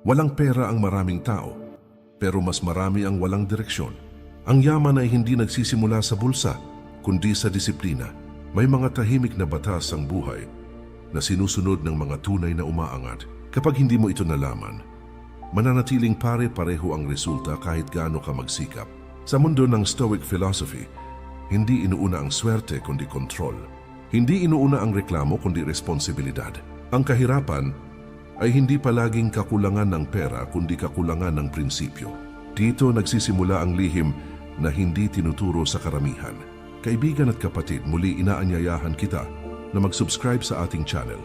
Walang pera ang maraming tao, pero mas marami ang walang direksyon. Ang yaman ay hindi nagsisimula sa bulsa, kundi sa disiplina. May mga tahimik na batas ang buhay na sinusunod ng mga tunay na umaangat. Kapag hindi mo ito nalaman, mananatiling pare-pareho ang resulta kahit gaano ka magsikap. Sa mundo ng Stoic philosophy, hindi inuuna ang swerte kundi kontrol. Hindi inuuna ang reklamo kundi responsibilidad. Ang kahirapan ay hindi palaging kakulangan ng pera kundi kakulangan ng prinsipyo. Dito nagsisimula ang lihim na hindi tinuturo sa karamihan. Kaibigan at kapatid, muli inaanyayahan kita na mag-subscribe sa ating channel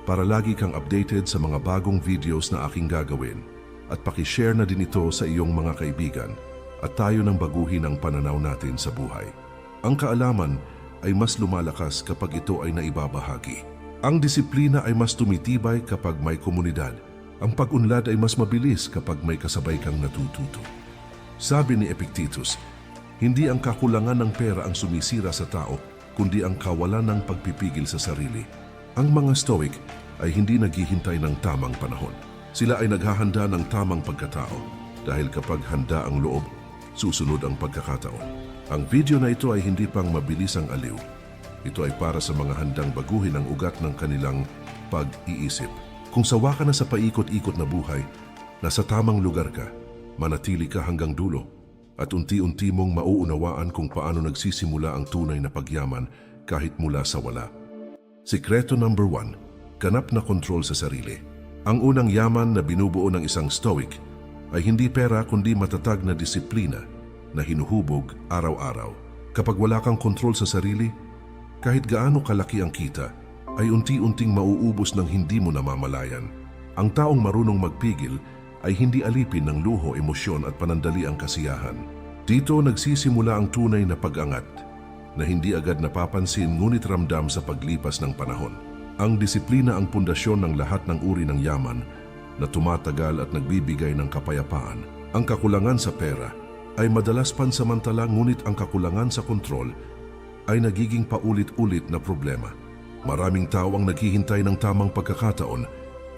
para lagi kang updated sa mga bagong videos na aking gagawin at pakishare na din ito sa iyong mga kaibigan at tayo nang baguhin ang pananaw natin sa buhay. Ang kaalaman ay mas lumalakas kapag ito ay naibabahagi. Ang disiplina ay mas tumitibay kapag may komunidad. Ang pag-unlad ay mas mabilis kapag may kasabay kang natututo. Sabi ni Epictetus, hindi ang kakulangan ng pera ang sumisira sa tao, kundi ang kawalan ng pagpipigil sa sarili. Ang mga Stoic ay hindi naghihintay ng tamang panahon. Sila ay naghahanda ng tamang pagkatao dahil kapag handa ang loob, susunod ang pagkakataon. Ang video na ito ay hindi pang mabilis ang aliw. Ito ay para sa mga handang baguhin ang ugat ng kanilang pag-iisip. Kung sawa ka na sa paikot-ikot na buhay, nasa tamang lugar ka, manatili ka hanggang dulo, at unti-unti mong mauunawaan kung paano nagsisimula ang tunay na pagyaman kahit mula sa wala. Sikreto number 1, ganap na kontrol sa sarili. Ang unang yaman na binubuo ng isang Stoic ay hindi pera kundi matatag na disiplina na hinuhubog araw-araw. Kapag wala kang kontrol sa sarili, kahit gaano kalaki ang kita, ay unti-unting mauubos ng hindi mo namamalayan. Ang taong marunong magpigil ay hindi alipin ng luho, emosyon at panandali ang kasiyahan. Dito nagsisimula ang tunay na pag-angat na hindi agad napapansin ngunit ramdam sa paglipas ng panahon. Ang disiplina ang pundasyon ng lahat ng uri ng yaman na tumatagal at nagbibigay ng kapayapaan. Ang kakulangan sa pera ay madalas pansamantala ngunit ang kakulangan sa kontrol ay nagiging paulit-ulit na problema. Maraming tao ang naghihintay ng tamang pagkakataon,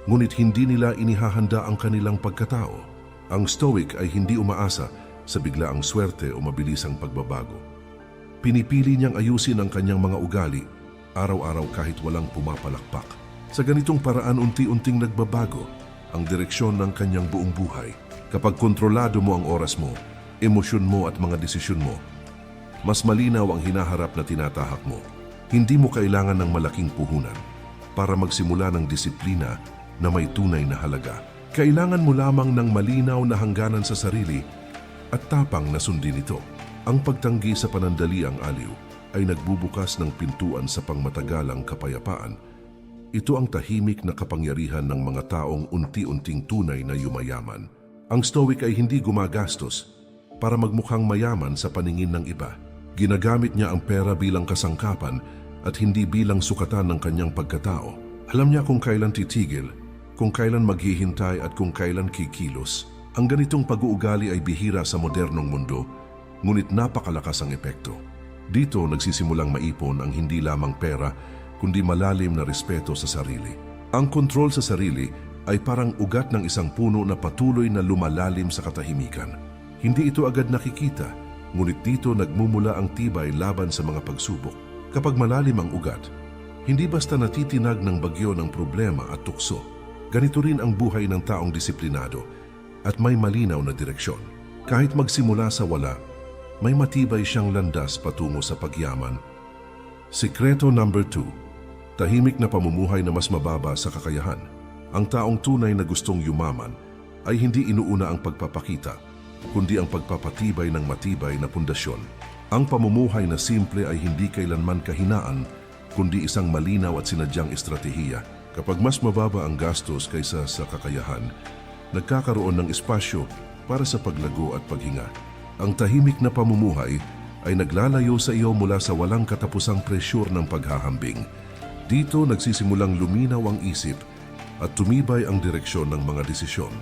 ngunit hindi nila inihahanda ang kanilang pagkatao. Ang Stoic ay hindi umaasa sa biglaang swerte o mabilisang pagbabago. Pinipili niyang ayusin ang kanyang mga ugali, araw-araw kahit walang pumapalakpak. Sa ganitong paraan unti-unting nagbabago ang direksyon ng kanyang buong buhay. Kapag kontrolado mo ang oras mo, emosyon mo at mga desisyon mo, mas malinaw ang hinaharap na tinatahak mo. Hindi mo kailangan ng malaking puhunan para magsimula ng disiplina na may tunay na halaga. Kailangan mo lamang ng malinaw na hangganan sa sarili at tapang na sundin ito. Ang pagtanggi sa panandaliang aliw ay nagbubukas ng pintuan sa pangmatagalang kapayapaan. Ito ang tahimik na kapangyarihan ng mga taong unti-unting tunay na yumayaman. Ang Stoic ay hindi gumagastos para magmukhang mayaman sa paningin ng iba. Ginagamit niya ang pera bilang kasangkapan at hindi bilang sukatan ng kanyang pagkatao. Alam niya kung kailan titigil, kung kailan maghihintay at kung kailan kikilos. Ang ganitong pag-uugali ay bihira sa modernong mundo, ngunit napakalakas ang epekto. Dito nagsisimulang maipon ang hindi lamang pera, kundi malalim na respeto sa sarili. Ang kontrol sa sarili ay parang ugat ng isang puno na patuloy na lumalalim sa katahimikan. Hindi ito agad nakikita, ngunit dito nagmumula ang tibay laban sa mga pagsubok. Kapag malalim ang ugat, hindi basta natitinag ng bagyo ng problema at tukso. Ganito rin ang buhay ng taong disiplinado at may malinaw na direksyon. Kahit magsimula sa wala, may matibay siyang landas patungo sa pagyaman. Sikreto number 2, tahimik na pamumuhay na mas mababa sa kakayahan. Ang taong tunay na gustong yumaman ay hindi inuuna ang pagpapakita, kundi ang pagpapatibay ng matibay na pundasyon. Ang pamumuhay na simple ay hindi kailanman kahinaan, kundi isang malinaw at sinadyang estratehiya. Kapag mas mababa ang gastos kaysa sa kakayahan, nagkakaroon ng espasyo para sa paglago at paghinga. Ang tahimik na pamumuhay ay naglalayo sa iyo mula sa walang katapusang presyur ng paghahambing. Dito nagsisimulang luminaw ang isip at tumibay ang direksyon ng mga desisyon.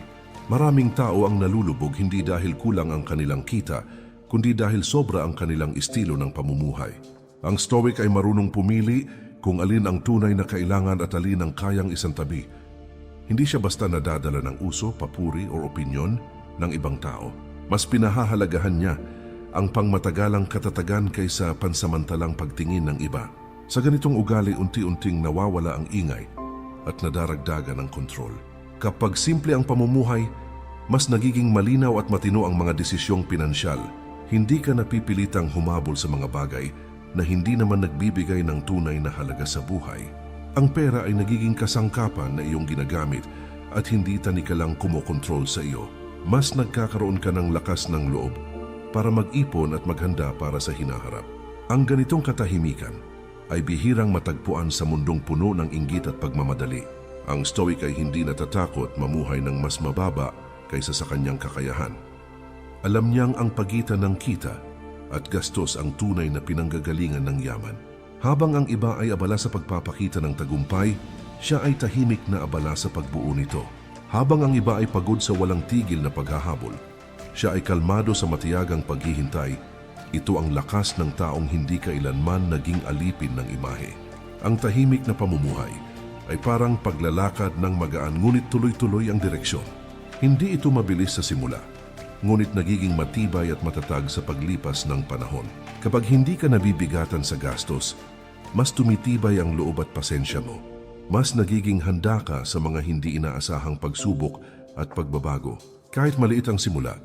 Maraming tao ang nalulubog hindi dahil kulang ang kanilang kita, kundi dahil sobra ang kanilang estilo ng pamumuhay. Ang Stoic ay marunong pumili kung alin ang tunay na kailangan at alin ang kayang isantabi. Hindi siya basta nadadala ng uso, papuri o opinyon ng ibang tao. Mas pinahahalagahan niya ang pangmatagalang katatagan kaysa pansamantalang pagtingin ng iba. Sa ganitong ugali, unti-unting nawawala ang ingay at nadaragdagan ng kontrol. Kapag simple ang pamumuhay, mas nagiging malinaw at matino ang mga desisyong pinansyal. Hindi ka napipilitang humabol sa mga bagay na hindi naman nagbibigay ng tunay na halaga sa buhay. Ang pera ay nagiging kasangkapan na iyong ginagamit at hindi tanikalang kumokontrol sa iyo. Mas nagkakaroon ka ng lakas ng loob para mag-ipon at maghanda para sa hinaharap. Ang ganitong katahimikan ay bihirang matagpuan sa mundong puno ng inggit at pagmamadali. Ang Stoic ay hindi natatakot mamuhay ng mas mababa kaysa sa kanyang kakayahan. Alam niyang ang pagitan ng kita at gastos ang tunay na pinanggagalingan ng yaman. Habang ang iba ay abala sa pagpapakita ng tagumpay, siya ay tahimik na abala sa pagbuo nito. Habang ang iba ay pagod sa walang tigil na paghahabol, siya ay kalmado sa matiyagang paghihintay. Ito ang lakas ng taong hindi kailanman naging alipin ng imahe. Ang tahimik na pamumuhay ay parang paglalakad ng magaan ngunit tuloy-tuloy ang direksyon. Hindi ito mabilis sa simula, ngunit nagiging matibay at matatag sa paglipas ng panahon. Kapag hindi ka nabibigatan sa gastos, mas tumitibay ang loob at pasensya mo. Mas nagiging handa ka sa mga hindi inaasahang pagsubok at pagbabago. Kahit maliit ang simula,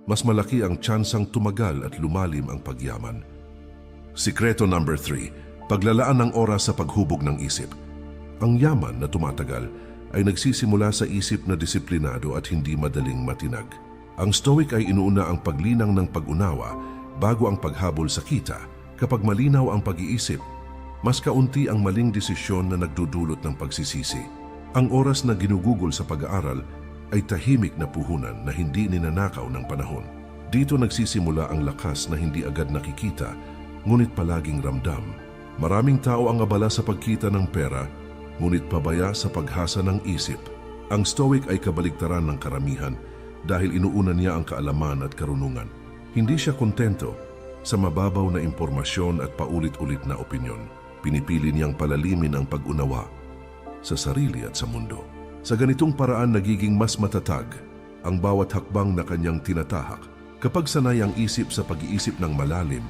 mas malaki ang tsansang tumagal at lumalim ang pagyaman. Sikreto number 3, paglalaan ng oras sa paghubog ng isip. Ang yaman na tumatagal ay nagsisimula sa isip na disiplinado at hindi madaling matinag. Ang Stoic ay inuuna ang paglinang ng pag-unawa bago ang paghabol sa kita. Kapag malinaw ang pag-iisip, mas kaunti ang maling desisyon na nagdudulot ng pagsisisi. Ang oras na ginugugol sa pag-aaral ay tahimik na puhunan na hindi ninanakaw ng panahon. Dito nagsisimula ang lakas na hindi agad nakikita, ngunit palaging ramdam. Maraming tao ang abala sa pagkita ng pera, ngunit pabaya sa paghasa ng isip. Ang Stoic ay kabaligtaran ng karamihan dahil inuuna niya ang kaalaman at karunungan. Hindi siya kontento sa mababaw na impormasyon at paulit-ulit na opinyon. Pinipili niyang palalimin ang pag-unawa sa sarili at sa mundo. Sa ganitong paraan nagiging mas matatag ang bawat hakbang na kanyang tinatahak. Kapag sanay ang isip sa pag-iisip ng malalim,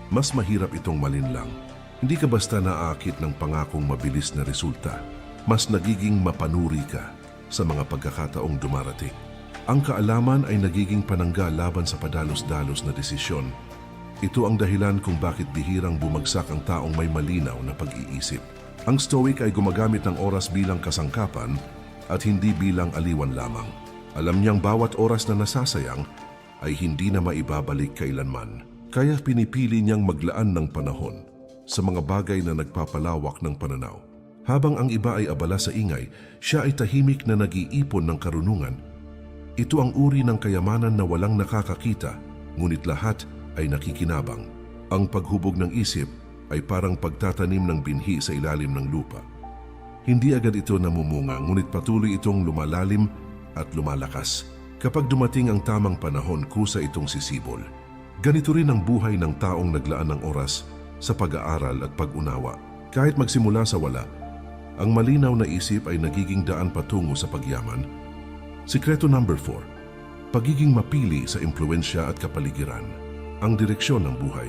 mas mahirap itong malinlang. Hindi ka basta naaakit ng pangakong mabilis na resulta. Mas nagiging mapanuri ka sa mga pagkakataong dumarating. Ang kaalaman ay nagiging panangga laban sa padalos-dalos na desisyon. Ito ang dahilan kung bakit bihirang bumagsak ang taong may malinaw na pag-iisip. Ang Stoic ay gumagamit ng oras bilang kasangkapan at hindi bilang aliwan lamang. Alam niyang bawat oras na nasasayang ay hindi na maibabalik kailanman. Kaya pinipili niyang maglaan ng panahon sa mga bagay na nagpapalawak ng pananaw. Habang ang iba ay abala sa ingay, siya ay tahimik na nag-iipon ng karunungan. Ito ang uri ng kayamanan na walang nakakakita, ngunit lahat ay nakikinabang. Ang paghubog ng isip ay parang pagtatanim ng binhi sa ilalim ng lupa. Hindi agad ito namumunga, ngunit patuloy itong lumalalim at lumalakas. Kapag dumating ang tamang panahon, kusa itong sisibol. Ganito rin ang buhay ng taong naglaan ng oras sa pag-aaral at pag-unawa. Kahit magsimula sa wala, ang malinaw na isip ay nagiging daan patungo sa pagyaman. Sikreto number 4, pagiging mapili sa impluensya at kapaligiran. Ang direksyon ng buhay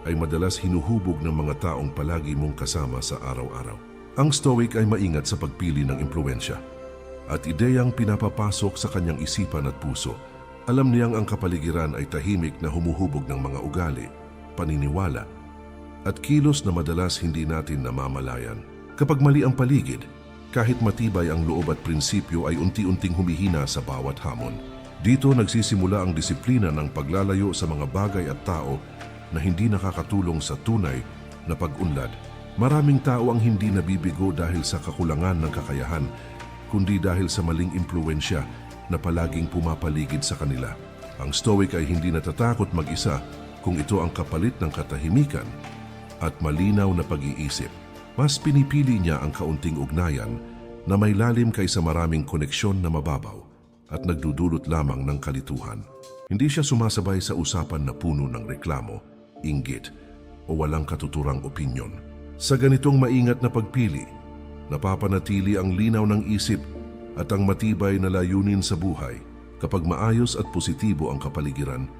ay madalas hinuhubog ng mga taong palagi mong kasama sa araw-araw. Ang Stoic ay maingat sa pagpili ng impluensya at ideyang pinapapasok sa kanyang isipan at puso. Alam niyang ang kapaligiran ay tahimik na humuhubog ng mga ugali, paniniwala, at kilos na madalas hindi natin namamalayan. Kapag mali ang paligid, kahit matibay ang loob at prinsipyo ay unti-unting humihina sa bawat hamon. Dito nagsisimula ang disiplina ng paglalayo sa mga bagay at tao na hindi nakakatulong sa tunay na pag-unlad. Maraming tao ang hindi nabibigo dahil sa kakulangan ng kakayahan, kundi dahil sa maling impluensya na palaging pumapaligid sa kanila. Ang Stoic ay hindi natatakot mag-isa kung ito ang kapalit ng katahimikan at malinaw na pag-iisip. Mas pinipili niya ang kaunting ugnayan na may lalim kaysa maraming koneksyon na mababaw at nagdudulot lamang ng kalituhan. Hindi siya sumasabay sa usapan na puno ng reklamo, inggit o walang katuturang opinyon. Sa ganitong maingat na pagpili, napapanatili ang linaw ng isip at ang matibay na layunin sa buhay. Kapag maayos at positibo ang kapaligiran,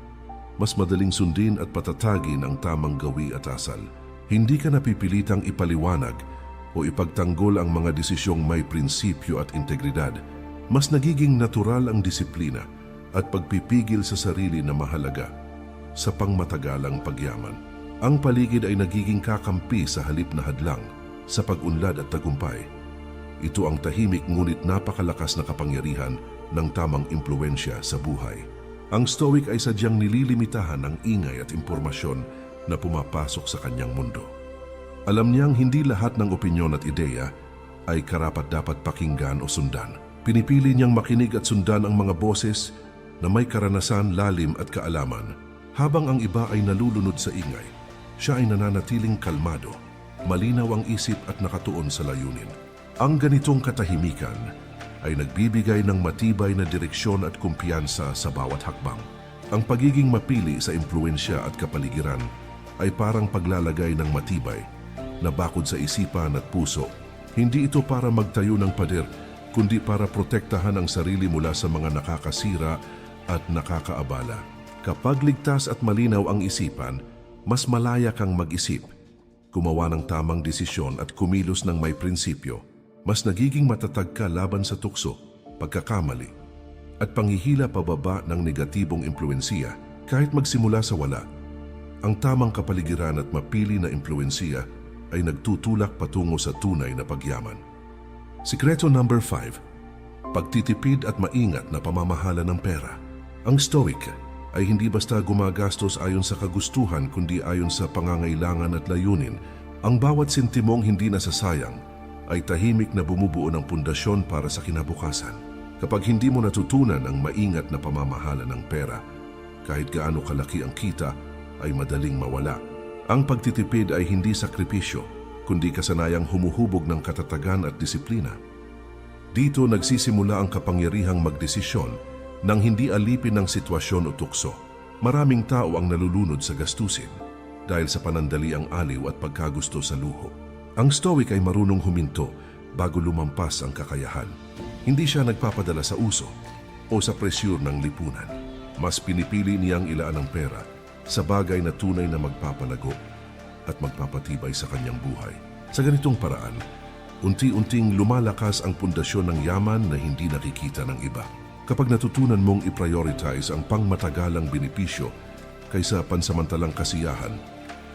mas madaling sundin at patatagin ang tamang gawi at asal. Hindi ka napipilitang ipaliwanag o ipagtanggol ang mga desisyong may prinsipyo at integridad. Mas nagiging natural ang disiplina at pagpipigil sa sarili na mahalaga sa pangmatagalang pagyaman. Ang paligid ay nagiging kakampi sa halip na hadlang sa pag-unlad at tagumpay. Ito ang tahimik ngunit napakalakas na kapangyarihan ng tamang impluwensya sa buhay. Ang Stoic ay sadyang nililimitahan ng ingay at impormasyon na pumapasok sa kanyang mundo. Alam niyang hindi lahat ng opinyon at ideya ay karapat-dapat pakinggan o sundan. Pinipili niyang makinig at sundan ang mga boses na may karanasan, lalim at kaalaman. Habang ang iba ay nalulunod sa ingay, siya ay nananatiling kalmado, malinaw ang isip at nakatuon sa layunin. Ang ganitong katahimikan ay nagbibigay ng matibay na direksyon at kumpiyansa sa bawat hakbang. Ang pagiging mapili sa impluensya at kapaligiran ay parang paglalagay ng matibay na bakod sa isipan at puso. Hindi ito para magtayo ng pader, kundi para protektahan ang sarili mula sa mga nakakasira at nakakaabala. Kapag ligtas at malinaw ang isipan, mas malaya kang mag-isip, gumawa ng tamang desisyon at kumilos ng may prinsipyo. Mas nagiging matatag ka laban sa tukso, pagkakamali, at panghihila pababa ng negatibong impluensiya kahit magsimula sa wala. Ang tamang kapaligiran at mapili na impluensiya ay nagtutulak patungo sa tunay na pagyaman. Sikreto number 5, pagtitipid at maingat na pamamahala ng pera. Ang Stoic ay hindi basta gumagastos ayon sa kagustuhan kundi ayon sa pangangailangan at layunin. Ang bawat sentimong hindi nasasayang ay tahimik na bumubuo ng pundasyon para sa kinabukasan. Kapag hindi mo natutunan ang maingat na pamamahala ng pera, kahit gaano kalaki ang kita, ay madaling mawala. Ang pagtitipid ay hindi sakripisyo, kundi kasanayang humuhubog ng katatagan at disiplina. Dito nagsisimula ang kapangyarihang magdesisyon nang hindi alipin ng sitwasyon o tukso. Maraming tao ang nalulunod sa gastusin dahil sa panandaliang aliw at pagkagusto sa luho. Ang Stoic ay marunong huminto bago lumampas ang kakayahan. Hindi siya nagpapadala sa uso o sa presyur ng lipunan. Mas pinipili niyang ilaan ang pera sa bagay na tunay na magpapalago at magpapatibay sa kanyang buhay. Sa ganitong paraan, unti-unting lumalakas ang pundasyon ng yaman na hindi nakikita ng iba. Kapag natutunan mong i-prioritize ang pangmatagalang benepisyo kaysa pansamantalang kasiyahan,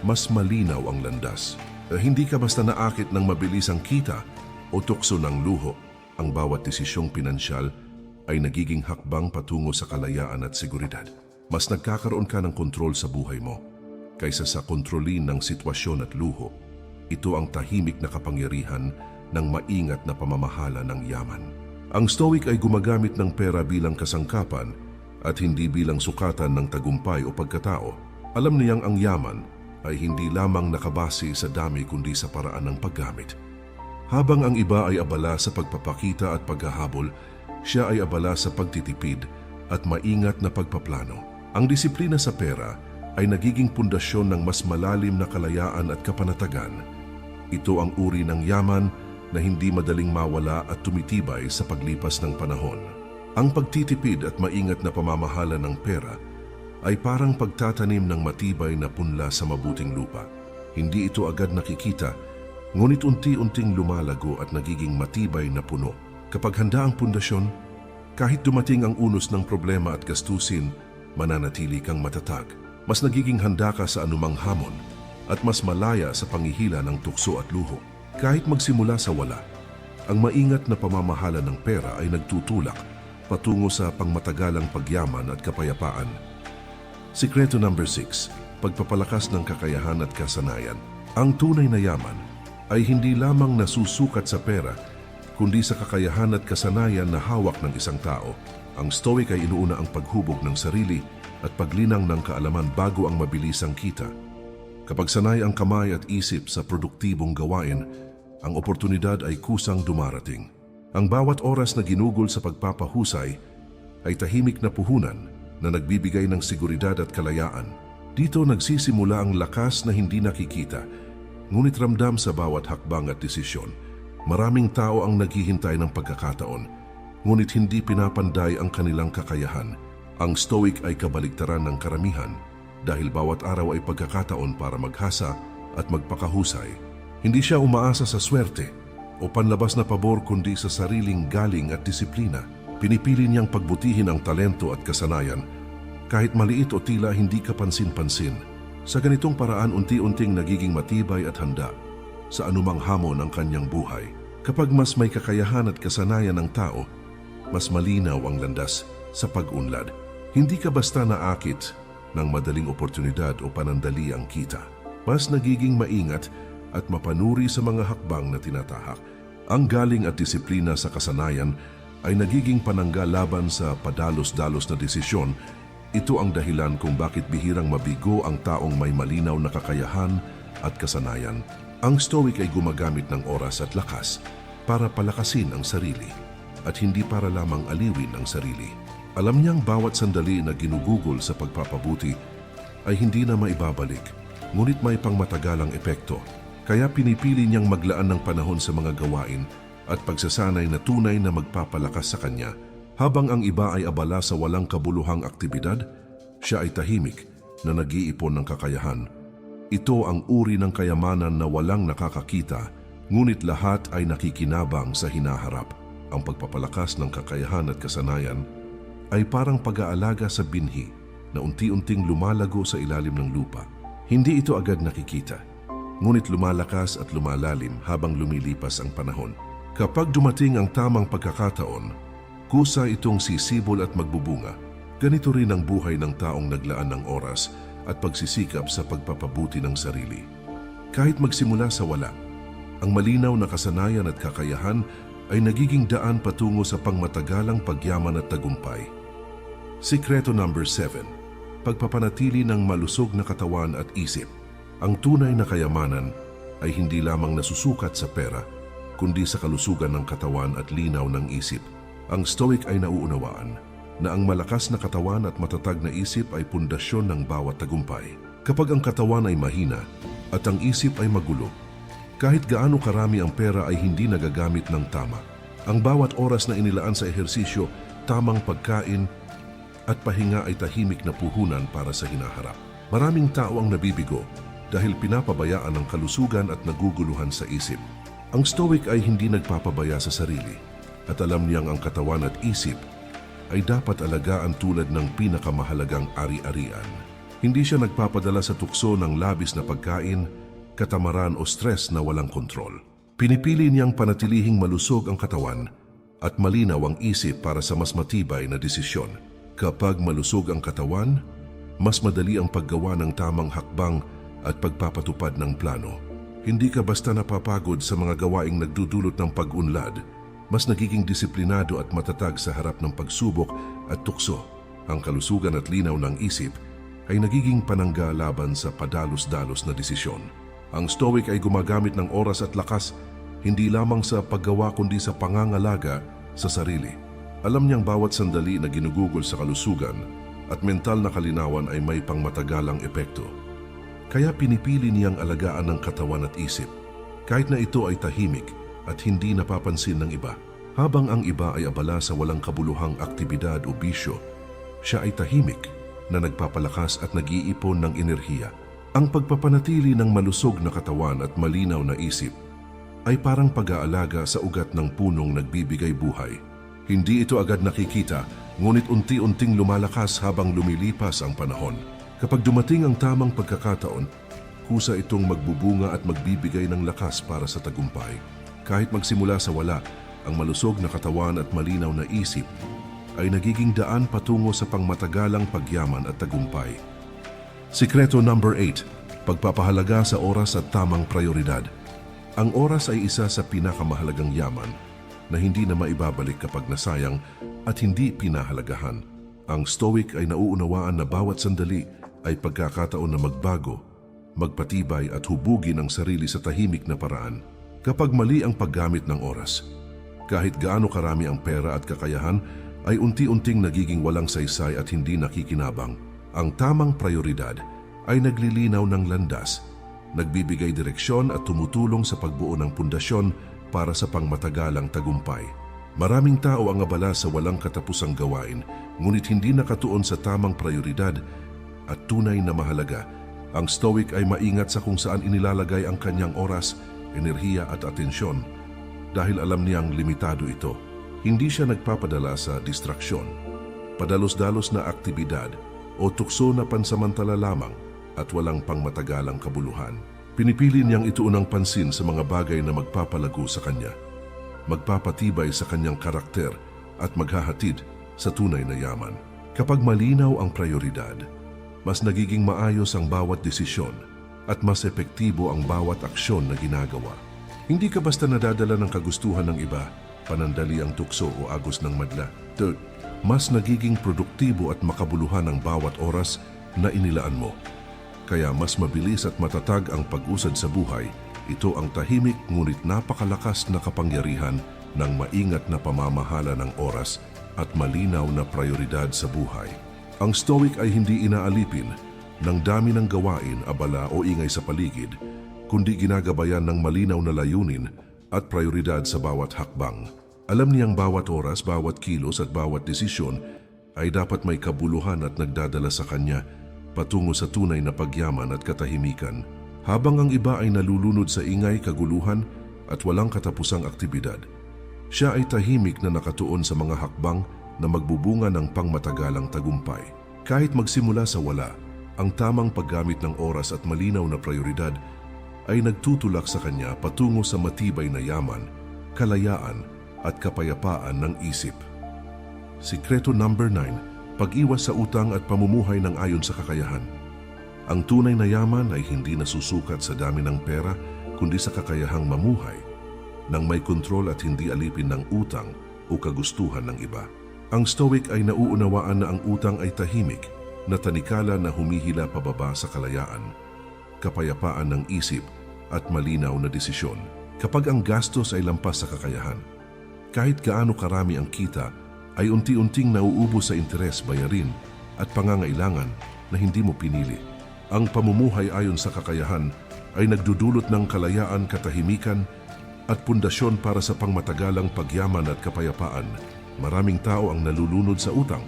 mas malinaw ang landas. Hindi ka basta naakit ng mabilisang kita o tukso ng luho. Ang bawat desisyong pinansyal ay nagiging hakbang patungo sa kalayaan at seguridad. Mas nagkakaroon ka ng kontrol sa buhay mo kaysa sa kontrolin ng sitwasyon at luho. Ito ang tahimik na kapangyarihan ng maingat na pamamahala ng yaman. Ang Stoic ay gumagamit ng pera bilang kasangkapan at hindi bilang sukatan ng tagumpay o pagkatao. Alam niyang ang yaman ay hindi lamang nakabase sa dami kundi sa paraan ng paggamit. Habang ang iba ay abala sa pagpapakita at paghahabol, siya ay abala sa pagtitipid at maingat na pagpaplano. Ang disiplina sa pera ay nagiging pundasyon ng mas malalim na kalayaan at kapanatagan. Ito ang uri ng yaman na hindi madaling mawala at tumitibay sa paglipas ng panahon. Ang pagtitipid at maingat na pamamahala ng pera ay parang pagtatanim ng matibay na punla sa mabuting lupa. Hindi ito agad nakikita, ngunit unti-unting lumalago at nagiging matibay na puno. Kapag handa ang pundasyon, kahit dumating ang unos ng problema at gastusin, mananatili kang matatag. Mas nagiging handa ka sa anumang hamon at mas malaya sa panghihila ng tukso at luho. Kahit magsimula sa wala, ang maingat na pamamahala ng pera ay nagtutulak patungo sa pangmatagalang pagyaman at kapayapaan. Sikreto number 6, pagpapalakas ng kakayahan at kasanayan. Ang tunay na yaman ay hindi lamang nasusukat sa pera, kundi sa kakayahan at kasanayan na hawak ng isang tao. Ang Stoic ay inuuna ang paghubog ng sarili at paglinang ng kaalaman bago ang mabilisang kita. Kapag sanay ang kamay at isip sa produktibong gawain, ang oportunidad ay kusang dumarating. Ang bawat oras na ginugol sa pagpapahusay ay tahimik na puhunan na nagbibigay ng seguridad at kalayaan. Dito nagsisimula ang lakas na hindi nakikita, ngunit ramdam sa bawat hakbang at desisyon. Maraming tao ang naghihintay ng pagkakataon, ngunit hindi pinapanday ang kanilang kakayahan. Ang Stoic ay kabaligtaran ng karamihan dahil bawat araw ay pagkakataon para maghasa at magpakahusay. Hindi siya umaasa sa swerte o panlabas na pabor kundi sa sariling galing at disiplina. Pinipili niyang pagbutihin ang talento at kasanayan kahit maliit o tila hindi kapansin-pansin. Sa ganitong paraan unti-unting nagiging matibay at handa sa anumang hamon ng kanyang buhay. Kapag mas may kakayahan at kasanayan ng tao, mas malinaw ang landas sa pag-unlad. Hindi ka basta naakit ng madaling oportunidad o panandali ang kita. Mas nagiging maingat at mapanuri sa mga hakbang na tinatahak. Ang galing at disiplina sa kasanayan ay nagiging panangga laban sa padalos-dalos na desisyon. Ito ang dahilan kung bakit bihirang mabigo ang taong may malinaw na kakayahan at kasanayan. Ang Stoic ay gumagamit ng oras at lakas para palakasin ang sarili at hindi para lamang aliwin ang sarili. Alam niyang bawat sandali na ginugugol sa pagpapabuti ay hindi na maibabalik, ngunit may pangmatagalang epekto. Kaya pinipili niyang maglaan ng panahon sa mga gawain at pagsasanay na tunay na magpapalakas sa kanya. Habang ang iba ay abala sa walang kabuluhang aktibidad, siya ay tahimik na nag-iipon ng kakayahan. Ito ang uri ng kayamanan na walang nakakakita, ngunit lahat ay nakikinabang sa hinaharap. Ang pagpapalakas ng kakayahan at kasanayan ay parang pag-aalaga sa binhi na unti-unting lumalago sa ilalim ng lupa. Hindi ito agad nakikita, ngunit lumalakas at lumalalim habang lumilipas ang panahon. Kapag dumating ang tamang pagkakataon, kusa itong sisibol at magbubunga. Ganito rin ang buhay ng taong naglaan ng oras at pagsisikap sa pagpapabuti ng sarili. Kahit magsimula sa wala, ang malinaw na kasanayan at kakayahan ay nagiging daan patungo sa pangmatagalang pagyaman at tagumpay. Sikreto number 7. Pagpapanatili ng malusog na katawan at isip. Ang tunay na kayamanan ay hindi lamang nasusukat sa pera, kundi sa kalusugan ng katawan at linaw ng isip. Ang Stoic ay nauunawaan na ang malakas na katawan at matatag na isip ay pundasyon ng bawat tagumpay. Kapag ang katawan ay mahina at ang isip ay magulo, kahit gaano karami ang pera ay hindi nagagamit ng tama. Ang bawat oras na inilaan sa ehersisyo, tamang pagkain at pahinga ay tahimik na puhunan para sa hinaharap. Maraming tao ang nabibigo dahil pinapabayaan ang kalusugan at naguguluhan sa isip. Ang Stoic ay hindi nagpapabaya sa sarili at alam niyang ang katawan at isip ay dapat alagaan tulad ng pinakamahalagang ari-arian. Hindi siya nagpapadala sa tukso ng labis na pagkain, katamaran o stress na walang kontrol. Pinipili niyang panatilihing malusog ang katawan at malinaw ang isip para sa mas matibay na desisyon. Kapag malusog ang katawan, mas madali ang paggawa ng tamang hakbang at pagpapatupad ng plano. Hindi ka basta napapagod sa mga gawaing nagdudulot ng pag-unlad, mas nagiging disiplinado at matatag sa harap ng pagsubok at tukso. Ang kalusugan at linaw ng isip ay nagiging panangga laban sa padalos-dalos na desisyon. Ang Stoic ay gumagamit ng oras at lakas hindi lamang sa paggawa kundi sa pangangalaga sa sarili. Alam niyang bawat sandali na ginugugol sa kalusugan at mental na kalinawan ay may pangmatagalang epekto. Kaya pinipili niyang alagaan ng katawan at isip, kahit na ito ay tahimik at hindi napapansin ng iba. Habang ang iba ay abala sa walang kabuluhang aktibidad o bisyo, siya ay tahimik na nagpapalakas at nag-iipon ng enerhiya. Ang pagpapanatili ng malusog na katawan at malinaw na isip ay parang pag-aalaga sa ugat ng punong nagbibigay buhay. Hindi ito agad nakikita, ngunit unti-unting lumalakas habang lumilipas ang panahon. Kapag dumating ang tamang pagkakataon, kusa itong magbubunga at magbibigay ng lakas para sa tagumpay. Kahit magsimula sa wala, ang malusog na katawan at malinaw na isip ay nagiging daan patungo sa pangmatagalang pagyaman at tagumpay. Sikreto number 8. Pagpapahalaga sa oras at tamang prioridad. Ang oras ay isa sa pinakamahalagang yaman na hindi na maibabalik kapag nasayang at hindi pinahalagahan. Ang Stoic ay nauunawaan na bawat sandali ay pagkakataon na magbago, magpatibay at hubugin ang sarili sa tahimik na paraan. Kapag mali ang paggamit ng oras, kahit gaano karami ang pera at kakayahan, ay unti-unting nagiging walang saysay at hindi nakikinabang. Ang tamang prioridad ay naglilinaw ng landas, nagbibigay direksyon at tumutulong sa pagbuo ng pundasyon para sa pangmatagalang tagumpay. Maraming tao ang abala sa walang katapusang gawain, ngunit hindi nakatuon sa tamang prioridad at tunay na mahalaga. Ang Stoic ay maingat sa kung saan inilalagay ang kanyang oras, enerhiya at atensyon dahil alam niyang limitado ito. Hindi siya nagpapadala sa distraksyon, padalos-dalos na aktibidad o tukso na pansamantala lamang at walang pangmatagalang kabuluhan. Pinipili niyang ituon ang pansin sa mga bagay na magpapalago sa kanya, magpapatibay sa kanyang karakter at maghahatid sa tunay na yaman. Kapag malinaw ang prioridad, mas nagiging maayos ang bawat desisyon at mas epektibo ang bawat aksyon na ginagawa. Hindi ka basta nadadala ng kagustuhan ng iba, panandali ang tukso o agos ng madla. Third, mas nagiging produktibo at makabuluhan ang bawat oras na inilaan mo. Kaya mas mabilis at matatag ang pag-usad sa buhay. Ito ang tahimik ngunit napakalakas na kapangyarihan ng maingat na pamamahala ng oras at malinaw na prioridad sa buhay. Ang Stoic ay hindi inaalipin ng dami ng gawain, abala o ingay sa paligid, kundi ginagabayan ng malinaw na layunin at prioridad sa bawat hakbang. Alam niyang bawat oras, bawat kilos at bawat desisyon ay dapat may kabuluhan at nagdadala sa kanya patungo sa tunay na pagyaman at katahimikan. Habang ang iba ay nalulunod sa ingay, kaguluhan at walang katapusang aktibidad, siya ay tahimik na nakatuon sa mga hakbang na magbubunga ng pangmatagalang tagumpay. Kahit magsimula sa wala, ang tamang paggamit ng oras at malinaw na prioridad ay nagtutulak sa kanya patungo sa matibay na yaman, kalayaan at kapayapaan ng isip. Sikreto number 9. Pag-iwas sa utang at pamumuhay ng ayon sa kakayahan. Ang tunay na yaman ay hindi nasusukat sa dami ng pera, kundi sa kakayahang mamuhay nang may kontrol at hindi alipin ng utang o kagustuhan ng iba. Ang Stoic ay nauunawaan na ang utang ay tahimik na tanikala na humihila pababa sa kalayaan, kapayapaan ng isip at malinaw na desisyon. Kapag ang gastos ay lampas sa kakayahan, kahit gaano karami ang kita, ay unti-unting nauubos sa interes, bayarin at pangangailangan na hindi mo pinili. Ang pamumuhay ayon sa kakayahan ay nagdudulot ng kalayaan, katahimikan at pundasyon para sa pangmatagalang pagyaman at kapayapaan. Maraming tao ang nalulunod sa utang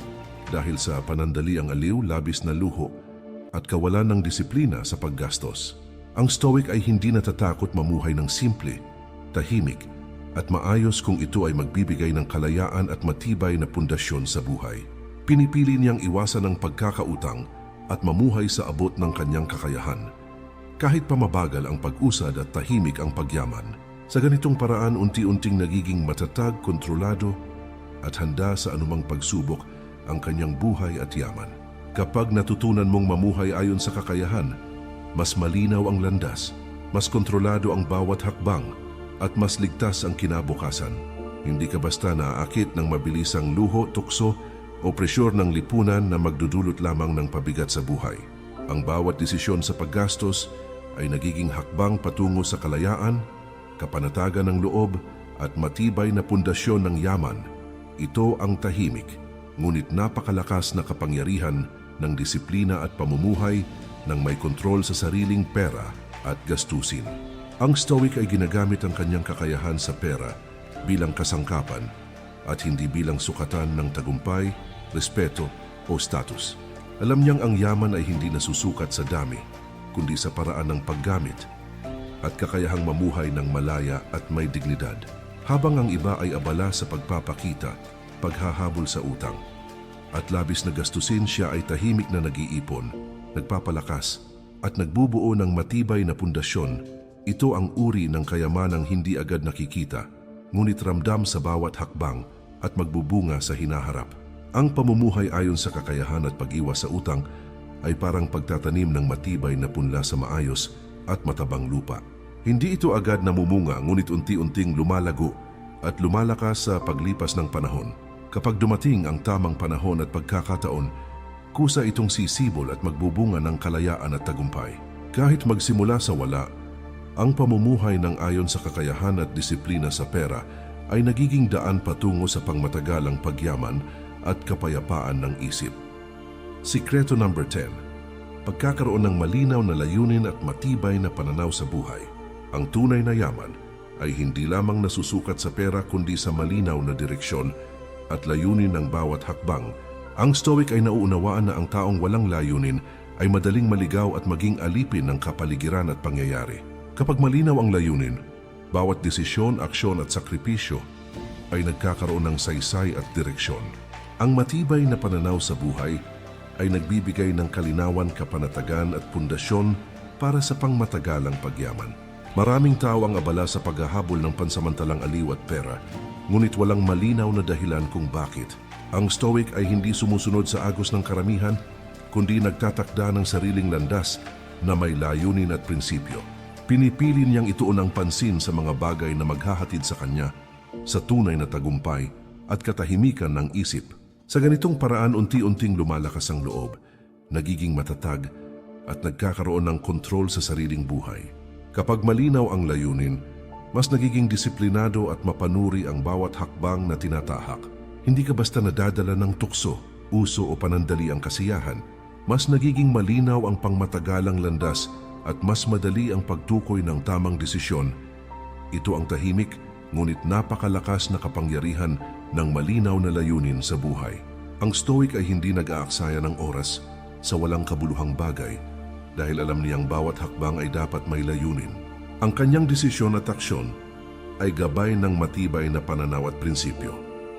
dahil sa panandaliang aliw, labis na luho at kawalan ng disiplina sa paggastos. Ang Stoic ay hindi natatakot mamuhay ng simple, tahimik at maayos kung ito ay magbibigay ng kalayaan at matibay na pundasyon sa buhay. Pinipili niyang iwasan ang pagkakautang at mamuhay sa abot ng kanyang kakayahan, kahit pa mabagal ang pag-usad at tahimik ang pagyaman. Sa ganitong paraan, unti-unting nagiging matatag, kontrolado at handa sa anumang pagsubok ang kanyang buhay at yaman. Kapag natutunan mong mamuhay ayon sa kakayahan, mas malinaw ang landas, mas kontrolado ang bawat hakbang, at mas ligtas ang kinabukasan. Hindi ka basta naaakit ng mabilisang luho, tukso o presyur ng lipunan na magdudulot lamang ng pabigat sa buhay. Ang bawat desisyon sa paggastos ay nagiging hakbang patungo sa kalayaan, kapanatagan ng loob at matibay na pundasyon ng yaman. Ito ang tahimik, ngunit napakalakas na kapangyarihan ng disiplina at pamumuhay ng may kontrol sa sariling pera at gastusin. Ang Stoic ay ginagamit ang kanyang kakayahan sa pera bilang kasangkapan at hindi bilang sukatan ng tagumpay, respeto o status. Alam niyang ang yaman ay hindi nasusukat sa dami, kundi sa paraan ng paggamit at kakayahang mamuhay ng malaya at may dignidad. Habang ang iba ay abala sa pagpapakita, paghahabol sa utang at labis na gastusin, siya ay tahimik na nag-iipon, nagpapalakas at nagbubuo ng matibay na pundasyon. Ito ang uri ng kayamanang hindi agad nakikita, ngunit ramdam sa bawat hakbang at magbubunga sa hinaharap. Ang pamumuhay ayon sa kakayahan at pag-iwas sa utang ay parang pagtatanim ng matibay na punla sa maayos at matabang lupa. Hindi ito agad namumunga, ngunit unti-unting lumalago at lumalakas sa paglipas ng panahon. Kapag dumating ang tamang panahon at pagkakataon, kusa itong sisibol at magbubunga ng kalayaan at tagumpay. Kahit magsimula sa wala, ang pamumuhay ng ayon sa kakayahan at disiplina sa pera ay nagiging daan patungo sa pangmatagalang pagyaman at kapayapaan ng isip. Sikreto number 10. Pagkakaroon ng malinaw na layunin at matibay na pananaw sa buhay. Ang tunay na yaman ay hindi lamang nasusukat sa pera kundi sa malinaw na direksyon at layunin ng bawat hakbang. Ang Stoic ay nauunawaan na ang taong walang layunin ay madaling maligaw at maging alipin ng kapaligiran at pangyayari. Kapag malinaw ang layunin, bawat desisyon, aksyon at sakripisyo ay nagkakaroon ng saysay at direksyon. Ang matibay na pananaw sa buhay ay nagbibigay ng kalinawan, kapanatagan at pundasyon para sa pangmatagalang pagyaman. Maraming tao ang abala sa paghahabol ng pansamantalang aliw at pera, ngunit walang malinaw na dahilan kung bakit. Ang Stoic ay hindi sumusunod sa agos ng karamihan, kundi nagtatakda ng sariling landas na may layunin at prinsipyo. Pinipili niyang ituon ang pansin sa mga bagay na maghahatid sa kanya sa tunay na tagumpay at katahimikan ng isip. Sa ganitong paraan, unti-unting lumalakas ang loob, nagiging matatag at nagkakaroon ng kontrol sa sariling buhay. Kapag malinaw ang layunin, mas nagiging disiplinado at mapanuri ang bawat hakbang na tinatahak. Hindi ka basta nadadala ng tukso, uso o panandali ang kasiyahan. Mas nagiging malinaw ang pangmatagalang landas at mas madali ang pagtukoy ng tamang desisyon. Ito ang tahimik, ngunit napakalakas na kapangyarihan ng malinaw na layunin sa buhay. Ang Stoic ay hindi nag-aaksaya ng oras sa walang kabuluhang bagay dahil alam niyang bawat hakbang ay dapat may layunin. Ang kanyang desisyon at aksyon ay gabay ng matibay na pananaw at prinsipyo.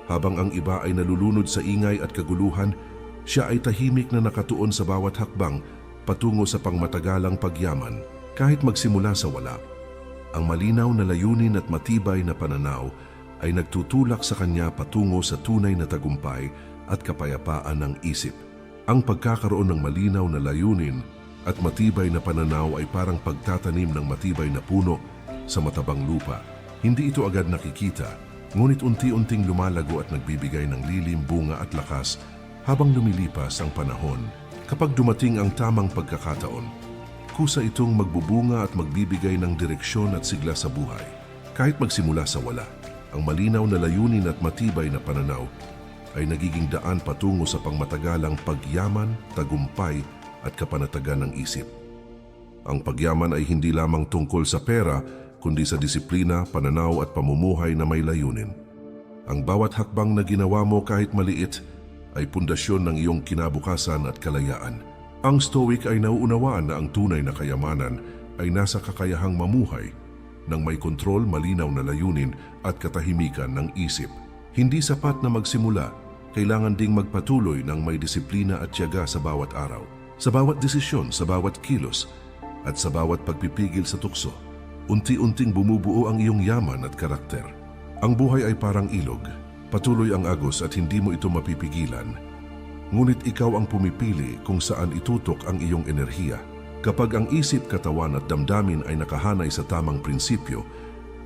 Habang ang iba ay nalulunod sa ingay at kaguluhan, siya ay tahimik na nakatuon sa bawat hakbang patungo sa pangmatagalang pagyaman kahit magsimula sa wala. Ang malinaw na layunin at matibay na pananaw ay nagtutulak sa kanya patungo sa tunay na tagumpay at kapayapaan ng isip. Ang pagkakaroon ng malinaw na layunin at matibay na pananaw ay parang pagtatanim ng matibay na puno sa matabang lupa. Hindi ito agad nakikita, ngunit unti-unting lumalago at nagbibigay ng lilim, bunga at lakas habang lumilipas ang panahon. Kapag dumating ang tamang pagkakataon, kusa itong magbubunga at magbibigay ng direksyon at sigla sa buhay. Kahit magsimula sa wala, ang malinaw na layunin at matibay na pananaw ay nagiging daan patungo sa pangmatagalang pagyaman, tagumpay at kapanatagan ng isip. Ang pagyaman ay hindi lamang tungkol sa pera, kundi sa disiplina, pananaw at pamumuhay na may layunin. Ang bawat hakbang na ginawa mo kahit maliit ay pundasyon ng iyong kinabukasan at kalayaan. Ang Stoic ay nauunawaan na ang tunay na kayamanan ay nasa kakayahang mamuhay ng may kontrol, malinaw na layunin at katahimikan ng isip. Hindi sapat na magsimula, kailangan ding magpatuloy ng may disiplina at tiyaga sa bawat araw, sa bawat desisyon, sa bawat kilos at sa bawat pagpipigil sa tukso. Unti-unting bumubuo ang iyong yaman at karakter. Ang buhay ay parang ilog, patuloy ang agos at hindi mo ito mapipigilan. Ngunit ikaw ang pumipili kung saan itutok ang iyong enerhiya. Kapag ang isip, katawan at damdamin ay nakahanay sa tamang prinsipyo,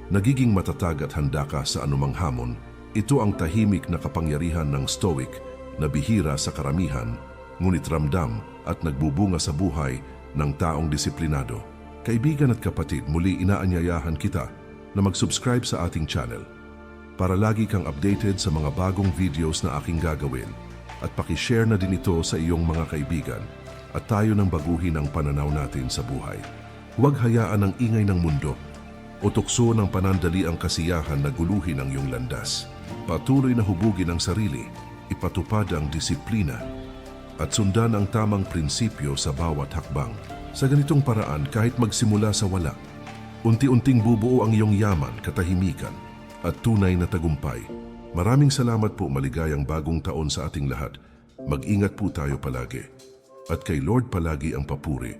nagiging matatag at handa ka sa anumang hamon. Ito ang tahimik na kapangyarihan ng Stoic na bihira sa karamihan, ngunit ramdam at nagbubunga sa buhay ng taong disiplinado. Kaibigan at kapatid, muli inaanyayahan kita na mag-subscribe sa ating channel para lagi kang updated sa mga bagong videos na aking gagawin at pakishare na din ito sa iyong mga kaibigan at tayo nang baguhin ang pananaw natin sa buhay. Huwag hayaan ang ingay ng mundo o tukso ng panandali ang kasiyahan na guluhin ang iyong landas. Patuloy na hubugin ang sarili, ipatupad ang disiplina at sundan ang tamang prinsipyo sa bawat hakbang. Sa ganitong paraan, kahit magsimula sa wala, unti-unting bubuo ang iyong yaman, katahimikan at tunay na tagumpay. Maraming salamat po, maligayang bagong taon sa ating lahat. Mag-ingat po tayo palagi. At kay Lord palagi ang papuri.